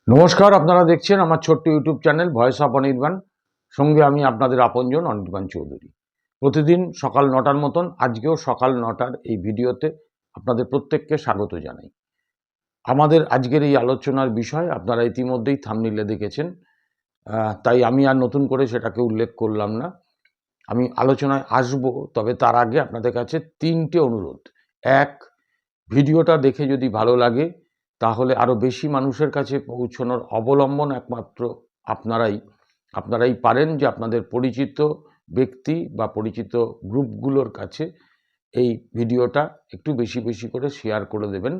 নমস্কার, আপনারা দেখছেন আমার ছোট্ট YouTube channel voice of Anirban. সঙ্গে আমি আপনাদের আপনজন অনির্বাণ চৌধুরী। প্রতিদিন সকাল ৯টার মতন আজকেও সকাল ৯টার এই ভিডিওতে আপনাদের প্রত্যেককে স্বাগত জানাই। আমাদের আজকের এই আলোচনার বিষয় আপনারা ইতিমধ্যেই থাম্বনেইলে দেখেছেন, তাই আমি আর নতুন করে সেটাকে উল্লেখ করলাম না। আমি আলোচনায় আসব, তবে তার আগে আপনাদের কাছে ৩টে অনুরোধ। এক, ভিডিওটা দেখে যদি ভালো লাগে তাহলে আরও বেশি মানুষের কাছে পৌঁছানোর অবলম্বন একমাত্র আপনারাই পারেন যে আপনাদের পরিচিত ব্যক্তি বা পরিচিত গ্রুপগুলোর কাছে এই ভিডিওটা একটু বেশি বেশি করে শেয়ার করে দেবেন।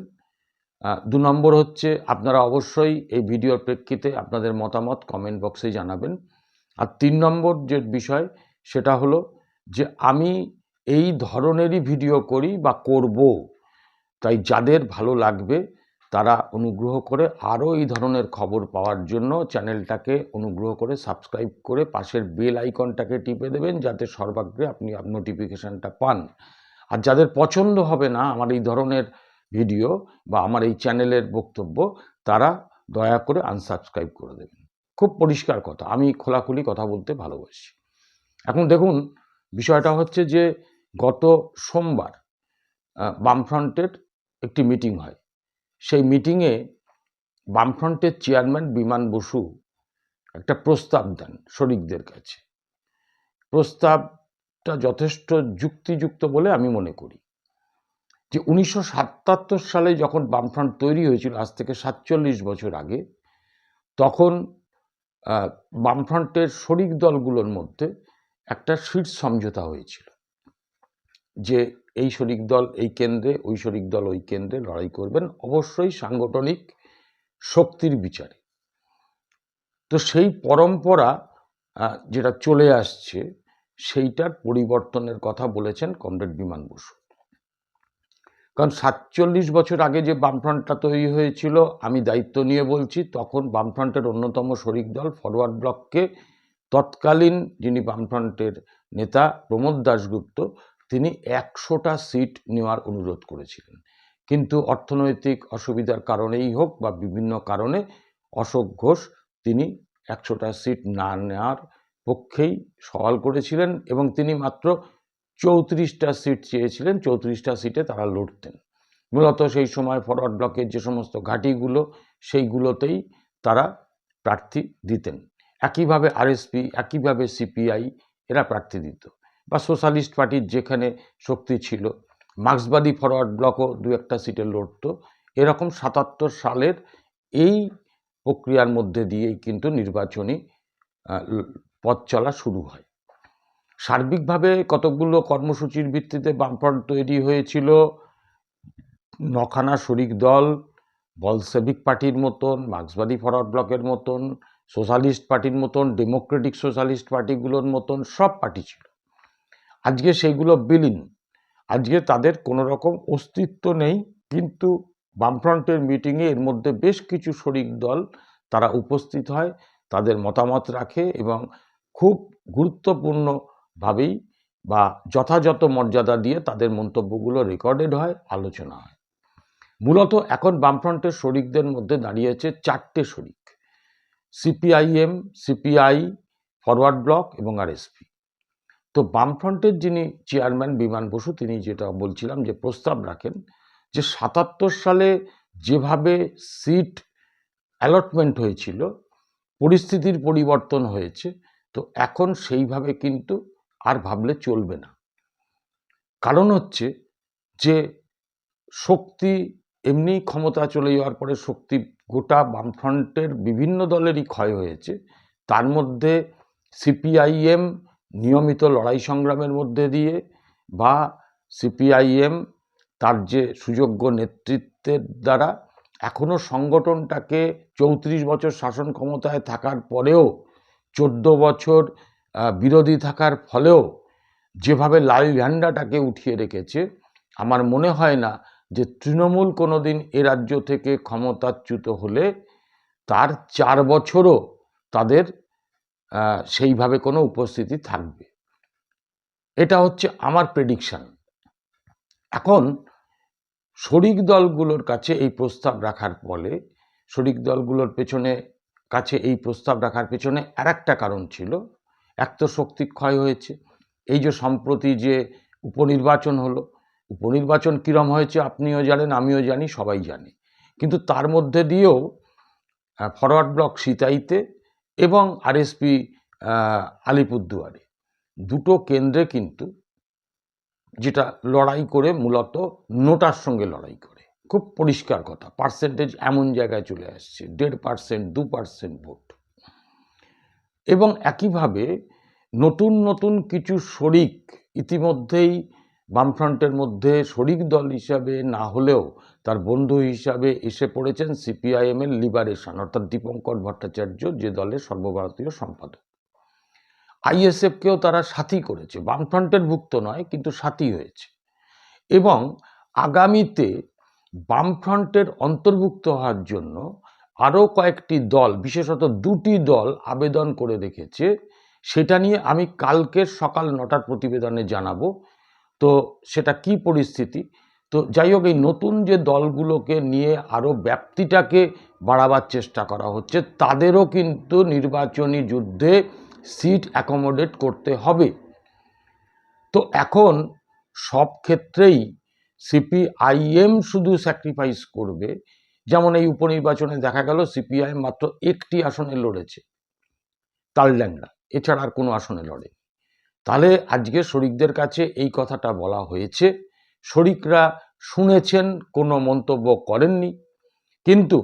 ২ নম্বর হচ্ছে আপনারা অবশ্যই এই ভিডিওর প্রেক্ষিতে আপনাদের মতামত কমেন্ট বক্সে জানাবেন। আর ৩ নম্বর যে বিষয় সেটা হলো যে আমি এই ধরনেরই ভিডিও করি বা করব, তাই যাদের ভালো লাগবে তারা অনুগ্রহ করে আরও এই ধরনের খবর পাওয়ার জন্য চ্যানেলটাকে অনুগ্রহ করে সাবস্ক্রাইব করে পাশের বেল আইকনটাকে টিপে দেবেন, যাতে সর্বাগ্রে আপনি নোটিফিকেশানটা পান। আর যাদের পছন্দ হবে না আমার এই ধরনের ভিডিও বা আমার এই চ্যানেলের বক্তব্য, তারা দয়া করে আনসাবস্ক্রাইব করে দেবেন। খুব পরিষ্কার কথা, আমি খোলাখুলি কথা বলতে ভালোবাসি। এখন দেখুন, বিষয়টা হচ্ছে যে গত সোমবার বামফ্রন্টের একটি মিটিং হয়। সেই মিটিংয়ে বামফ্রন্টের চেয়ারম্যান বিমান বসু একটা প্রস্তাব দেন শরিকদের কাছে। প্রস্তাবটা যথেষ্ট যুক্তিযুক্ত বলে আমি মনে করি। যে 1977 সালে যখন বামফ্রন্ট তৈরি হয়েছিল, আজ থেকে 47 বছর আগে, তখন বামফ্রন্টের শরিক দলগুলোর মধ্যে একটা সিট সমঝোতা হয়েছিল যে এই শরিক দল এই কেন্দ্রে, ওই শরিক দল ওই কেন্দ্রে লড়াই করবেন, অবশ্যই সাংগঠনিক শক্তির বিচারে। তো সেই পরম্পরা যেটা চলে আসছে, সেইটার পরিবর্তনের কথা বলেছেন কমরেড বিমান বসু। কারণ 47 বছর আগে যে বামফ্রন্টটা তৈরি হয়েছিল, আমি দায়িত্ব নিয়ে বলছি, তখন বামফ্রন্টের অন্যতম শরিক দল ফরওয়ার্ড ব্লককে তৎকালীন যিনি বামফ্রন্টের নেতা প্রমোদ দাশগুপ্ত, তিনি 100টা সিট নেওয়ার অনুরোধ করেছিলেন। কিন্তু অর্থনৈতিক অসুবিধার কারণেই হোক বা বিভিন্ন কারণে অশোক ঘোষ তিনি 100টা সিট না নেওয়ার পক্ষেই সওয়াল করেছিলেন এবং তিনি মাত্র 34টা সিট চেয়েছিলেন। 34টা সিটে তারা লড়তেন। মূলত সেই সময় ফরওয়ার্ড ব্লকের যে সমস্ত ঘাঁটিগুলো, সেইগুলোতেই তারা প্রার্থী দিতেন। একইভাবে আরএসপি, একইভাবে সিপিআই এরা প্রার্থী দিত, বা সোশ্যালিস্ট পার্টির যেখানে শক্তি ছিল, মার্ক্সবাদী ফরওয়ার্ড ব্লকও 2-1টা সিটে লড়ত। এরকম 77 সালের এই প্রক্রিয়ার মধ্যে দিয়েই কিন্তু নির্বাচনী পথ চলা শুরু হয়। সার্বিকভাবে কতকগুলো কর্মসূচির ভিত্তিতে বামফ্রন্ট তৈরি হয়েছিল। 9খানা শরিক দল, বলসেভিক পার্টির মতন, মার্ক্সবাদী ফরওয়ার্ড ব্লকের মতন, সোশ্যালিস্ট পার্টির মতন, ডেমোক্রেটিক সোশ্যালিস্ট পার্টিগুলোর মতন সব পার্টি ছিল। আজকে সেইগুলো বিলীন। আজকে তাদের কোনো রকম অস্তিত্ব নেই। কিন্তু বামফ্রন্টের মিটিংয়ে এর মধ্যে বেশ কিছু শরিক দল তারা উপস্থিত হয়, তাদের মতামত রাখে এবং খুব গুরুত্বপূর্ণভাবেই বা যথাযথ মর্যাদা দিয়ে তাদের মন্তব্যগুলো রেকর্ডেড হয়, আলোচনা হয়। মূলত এখন বামফ্রন্টের শরিকদের মধ্যে দাঁড়িয়েছে 4টে শরিক: সিপিআইএম, সিপিআই, ফরওয়ার্ড ব্লক এবং আরএসপি। তো বামফ্রন্টের যিনি চেয়ারম্যান বিমান বসু, তিনি যেটা বলছিলাম যে প্রস্তাব রাখেন যে 77 সালে যেভাবে সিট অ্যালটমেন্ট হয়েছিল, পরিস্থিতির পরিবর্তন হয়েছে, তো এখন সেইভাবে কিন্তু আর ভাবলে চলবে না। কারণ হচ্ছে যে শক্তি এমনি ক্ষমতা চলে যাওয়ার পরে শক্তি গোটা বামফ্রন্টের বিভিন্ন দলেরই ক্ষয় হয়েছে। তার মধ্যে সিপিআইএম নিয়মিত লড়াই সংগ্রামের মধ্যে দিয়ে বা সিপিআইএম তার যে সুযোগ্য নেতৃত্বের দ্বারা এখনও সংগঠনটাকে 34 বছর শাসন ক্ষমতায় থাকার পরেও, 14 বছর বিরোধী থাকার ফলেও যেভাবে লাল ঝান্ডাটাকে উঠিয়ে রেখেছে, আমার মনে হয় না যে তৃণমূল কোনোদিন এ রাজ্য থেকে ক্ষমতাচ্যুত হলে তার 4 বছরও তাদের সেইভাবে কোনো উপস্থিতি থাকবে। এটা হচ্ছে আমার প্রেডিকশন। এখন শরিক দলগুলোর কাছে এই প্রস্তাব রাখার ফলে শরিক দলগুলোর পেছনে কাছে এই প্রস্তাব রাখার পেছনে আরেকটা কারণ ছিল। এক তো শক্তি ক্ষয় হয়েছে, এই যে সম্প্রতি যে উপনির্বাচন হলো, উপনির্বাচন কীরম হয়েছে আপনিও জানেন, আমিও জানি, সবাই জানে। কিন্তু তার মধ্যে দিয়েও ফরওয়ার্ড ব্লক সিতাইতে এবং আরএসপি আলিপুরদুয়ারে দুটো কেন্দ্রে কিন্তু যেটা লড়াই করে মূলত নোটার সঙ্গে লড়াই করে, খুব পরিষ্কার কথা, পার্সেন্টেজ এমন জায়গায় চলে আসছে 1.5%, 2% ভোট। এবং একইভাবে নতুন নতুন কিছু শরিক ইতিমধ্যেই বামফ্রন্টের মধ্যে শরিক দল হিসাবে না হলেও তার বন্ধু হিসাবে এসে পড়েছেন সিপিআইএমের লিবারেশন, অর্থাৎ দীপঙ্কর ভট্টাচার্য, যে দলের সর্বভারতীয় সম্পাদক। আইএসএফকেও তারা সাথী করেছে, বামফ্রন্টের ভুক্ত নয় কিন্তু সাথী হয়েছে। এবং আগামীতে বামফ্রন্টের অন্তর্ভুক্ত হওয়ার জন্য আরও কয়েকটি দল, বিশেষত দুটি দল আবেদন করে রেখেছে। সেটা নিয়ে আমি কালকের সকাল 9টার প্রতিবেদনে জানাবো। তো সেটা কি পরিস্থিতি, তো যাই হোক, এই নতুন যে দলগুলোকে নিয়ে আরও ব্যাপ্তিটাকে বাড়াবার চেষ্টা করা হচ্ছে, তাদেরও কিন্তু নির্বাচনী যুদ্ধে সিট অ্যাকোমোডেট করতে হবে। তো এখন সব ক্ষেত্রেই সিপিআইএম শুধু স্যাক্রিফাইস করবে, যেমন এই উপনির্বাচনে দেখা গেল সিপিআইএম মাত্র একটি আসনে লড়েছে, তালড্যাংরা, এছাড়া আর কোনো আসনে লড়ে। তাহলে আজকে শরিকদের কাছে এই কথাটা বলা হয়েছে, শরিকরা শুনেছেন, কোনো মন্তব্য করেননি। কিন্তু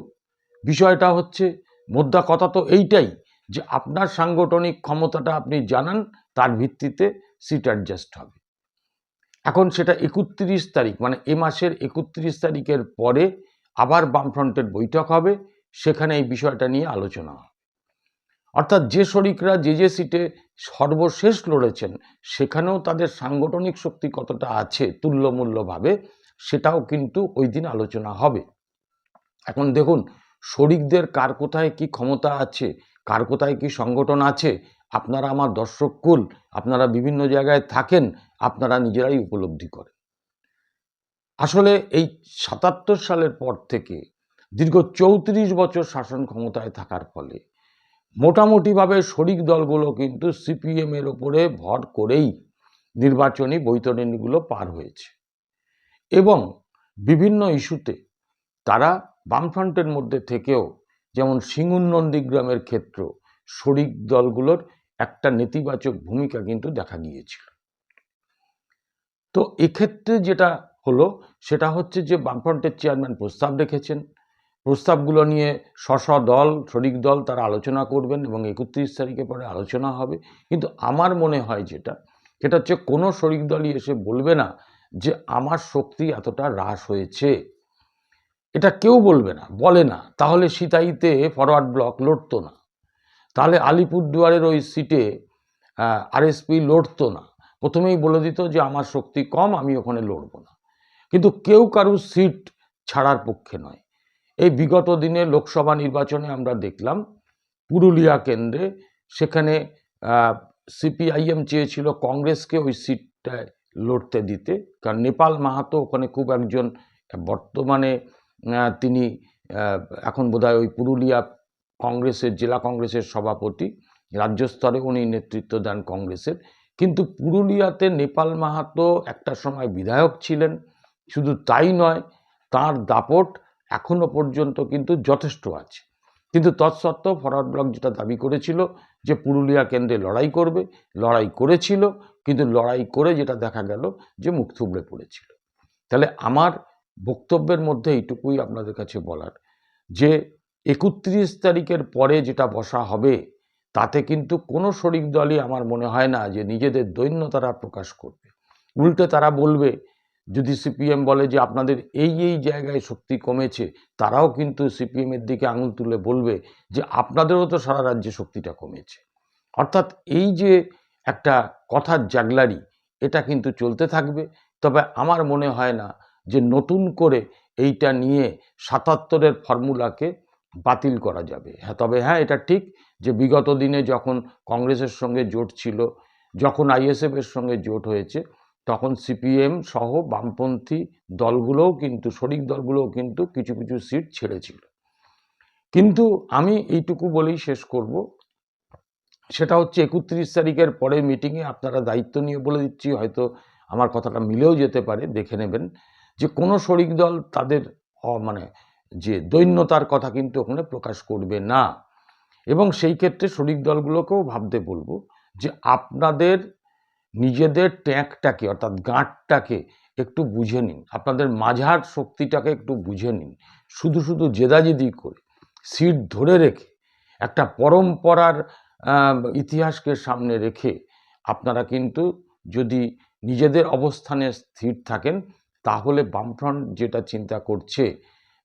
বিষয়টা হচ্ছে, মোদ্দা কথা তো এইটাই যে আপনার সাংগঠনিক ক্ষমতাটা আপনি জানান, তার ভিত্তিতে সিট অ্যাডজাস্ট হবে। এখন সেটা 31 তারিখ, মানে এ মাসের 31 তারিখের পরে আবার বামফ্রন্টের বৈঠক হবে, সেখানে এই বিষয়টা নিয়ে আলোচনা হবে। অর্থাৎ যে শরিকরা যে যে সিটে সর্বশেষ লড়েছেন সেখানেও তাদের সাংগঠনিক শক্তি কতটা আছে তুল্যমূল্যভাবে, সেটাও কিন্তু ওই দিন আলোচনা হবে। এখন দেখুন, শরিকদের কার কোথায় কি ক্ষমতা আছে, কার কোথায় কি সংগঠন আছে, আপনারা আমার দর্শককুল, আপনারা বিভিন্ন জায়গায় থাকেন, আপনারা নিজেরাই উপলব্ধি করেন। আসলে এই 77 সালের পর থেকে দীর্ঘ 34 বছর শাসন ক্ষমতায় থাকার ফলে মোটামুটিভাবে শরিক দলগুলো কিন্তু সিপিএমের ওপরে ভর করেই নির্বাচনী বৈতরণীগুলো পার হয়েছে। এবং বিভিন্ন ইস্যুতে তারা বামফ্রন্টের মধ্যে থেকেও, যেমন সিঙ্গুর নন্দীগ্রামের ক্ষেত্র, শরিক দলগুলোর একটা নেতিবাচক ভূমিকা কিন্তু দেখা গিয়েছিল। তো এক্ষেত্রে যেটা হলো সেটা হচ্ছে যে বামফ্রন্টের চেয়ারম্যান প্রস্তাব রেখেছেন, প্রস্তাবগুলো নিয়ে দল, শরিক দল তারা আলোচনা করবেন এবং 31 তারিখে পরে আলোচনা হবে। কিন্তু আমার মনে হয় সেটা হচ্ছে কোনো শরিক দলই এসে বলবে না যে আমার শক্তি এতটা হ্রাস হয়েছে, এটা কেউ বলবে না, বলে না। তাহলে সিতাইতে ফরওয়ার্ড ব্লক লড়তো না, তাহলে আলিপুরদুয়ারের ওই সিটে আরএসপি লড়তো না, প্রথমেই বলে দিত যে আমার শক্তি কম, আমি ওখানে লড়ব না। কিন্তু কেউ কারুর সিট ছাড়ার পক্ষে নয়। এই বিগত দিনে লোকসভা নির্বাচনে আমরা দেখলাম পুরুলিয়া কেন্দ্রে, সেখানে সিপিআইএম চেয়েছিল কংগ্রেসকে ওই সিটটায় লড়তে দিতে, কারণ নেপাল মাহাতো ওখানে খুব একজন, বর্তমানে তিনি এখন বোধহয় ওই পুরুলিয়া কংগ্রেসের, জেলা কংগ্রেসের সভাপতি, রাজ্য স্তরে উনি নেতৃত্ব দেন কংগ্রেসের। কিন্তু পুরুলিয়াতে নেপাল মাহাতো একটা সময় বিধায়ক ছিলেন, শুধু তাই নয়, তার দাপট এখনো পর্যন্ত কিন্তু যথেষ্ট আছে। কিন্তু তৎসত্ত্বেও ফরওয়ার্ড ব্লক যেটা দাবি করেছিল যে পুরুলিয়া কেন্দ্রে লড়াই করবে, লড়াই করেছিল, কিন্তু লড়াই করে যেটা দেখা গেল যে মুখ থুবড়ে পড়েছিল। তাহলে আমার বক্তব্যের মধ্যে এইটুকুই আপনাদের কাছে বলার, যে 31 তারিখের পরে যেটা বসা হবে তাতে কিন্তু কোনো শরিক দলই আমার মনে হয় না যে নিজেদের দৈন্য তারা প্রকাশ করবে। উল্টে তারা বলবে, যদি সিপিএম বলে যে আপনাদের এই এই জায়গায় শক্তি কমেছে, তারাও কিন্তু সিপিএমের দিকে আঙুল তুলে বলবে যে আপনাদেরও তো সারা রাজ্যে শক্তিটা কমেছে। অর্থাৎ এই যে একটা কথার জাগলারি, এটা কিন্তু চলতে থাকবে। তবে আমার মনে হয় না যে নতুন করে এইটা নিয়ে 77-এর ফর্মুলাকে বাতিল করা যাবে। তবে হ্যাঁ, এটা ঠিক যে বিগত দিনে যখন কংগ্রেসের সঙ্গে জোট ছিল, যখন আইএসএফের সঙ্গে জোট হয়েছে, তখন সিপিএম সহ বামপন্থী দলগুলোও কিন্তু, শরিক দলগুলোও কিন্তু কিছু কিছু সিট ছেড়েছিল। কিন্তু আমি এইটুকু বলেই শেষ করব, সেটা হচ্ছে 31 তারিখের পরে মিটিংয়ে আপনারা দায়িত্ব নিয়ে বলে দিচ্ছি, হয়তো আমার কথাটা মিলেও যেতে পারে, দেখে নেবেন, যে কোনো শরিক দল তাদের মানে যে দৈন্যতার কথা কিন্তু ওখানে প্রকাশ করবে না। এবং সেই ক্ষেত্রে শরিক দলগুলোকেও ভাবতে বলবো যে আপনাদের নিজেদের ট্যাঙ্কটাকে অর্থাৎ গাঁটটাকে একটু বুঝে নিন, আপনাদের মাঝার শক্তিটাকে একটু বুঝে নিন। শুধু শুধু জেদাজেদি করে সিট ধরে রেখে একটা পরম্পরার ইতিহাসকে সামনে রেখে আপনারা কিন্তু যদি নিজেদের অবস্থানে স্থির থাকেন, তাহলে বামফ্রন্ট যেটা চিন্তা করছে,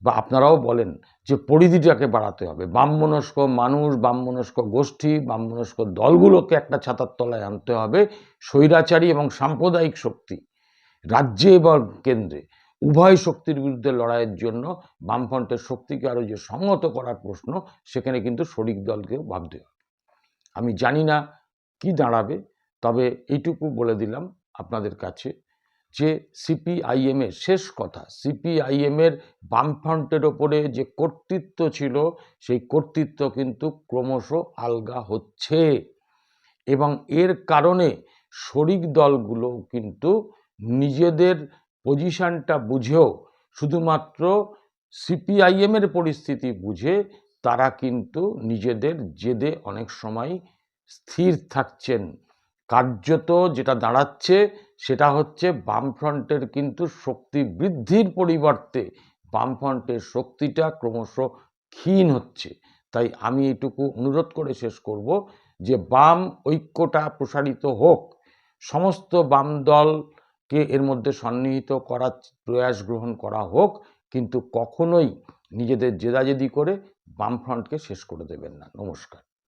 বা আপনারাও বলেন যে পরিধিটাকে বাড়াতে হবে, বামমনস্ক মানুষ, বামমনস্ক গোষ্ঠী, বামমনস্ক দলগুলোকে একটা ছাতার তলায় আনতে হবে, স্বৈরাচারী এবং সাম্প্রদায়িক শক্তি রাজ্যে এবং কেন্দ্রে উভয় শক্তির বিরুদ্ধে লড়াইয়ের জন্য বামফ্রন্টের শক্তিকে আরও যে সংহত করার প্রশ্ন, সেখানে কিন্তু শরিক দলকেও ভাবতে হবে। আমি জানি না কি দাঁড়াবে, তবে এইটুকু বলে দিলাম আপনাদের কাছে যে সিপিআইএমের শেষ কথা, সিপিআইএমের বামফ্রন্টের ওপরে যে কর্তৃত্ব ছিল, সেই কর্তৃত্ব কিন্তু ক্রমশ আলগা হচ্ছে, এবং এর কারণে শরিক দলগুলো কিন্তু নিজেদের পজিশনটা বুঝেও, শুধুমাত্র সিপিআইএমের পরিস্থিতি বুঝে তারা কিন্তু নিজেদের জেদে অনেক সময় স্থির থাকছেন। কার্যত যেটা দাঁড়াচ্ছে সেটা হচ্ছে বামফ্রন্টের কিন্তু শক্তি বৃদ্ধির পরিবর্তে বামফ্রন্টের শক্তিটা ক্রমশ ক্ষীণ হচ্ছে। তাই আমি এটুকু অনুরোধ করে শেষ করব যে বাম ঐক্যটা প্রসারিত হোক, সমস্ত বাম দলকে এর মধ্যে সন্নিহিত করার প্রয়াস গ্রহণ করা হোক, কিন্তু কখনোই নিজেদের জেদাজেদি করে বামফ্রন্টকে শেষ করে দেবেন না। নমস্কার।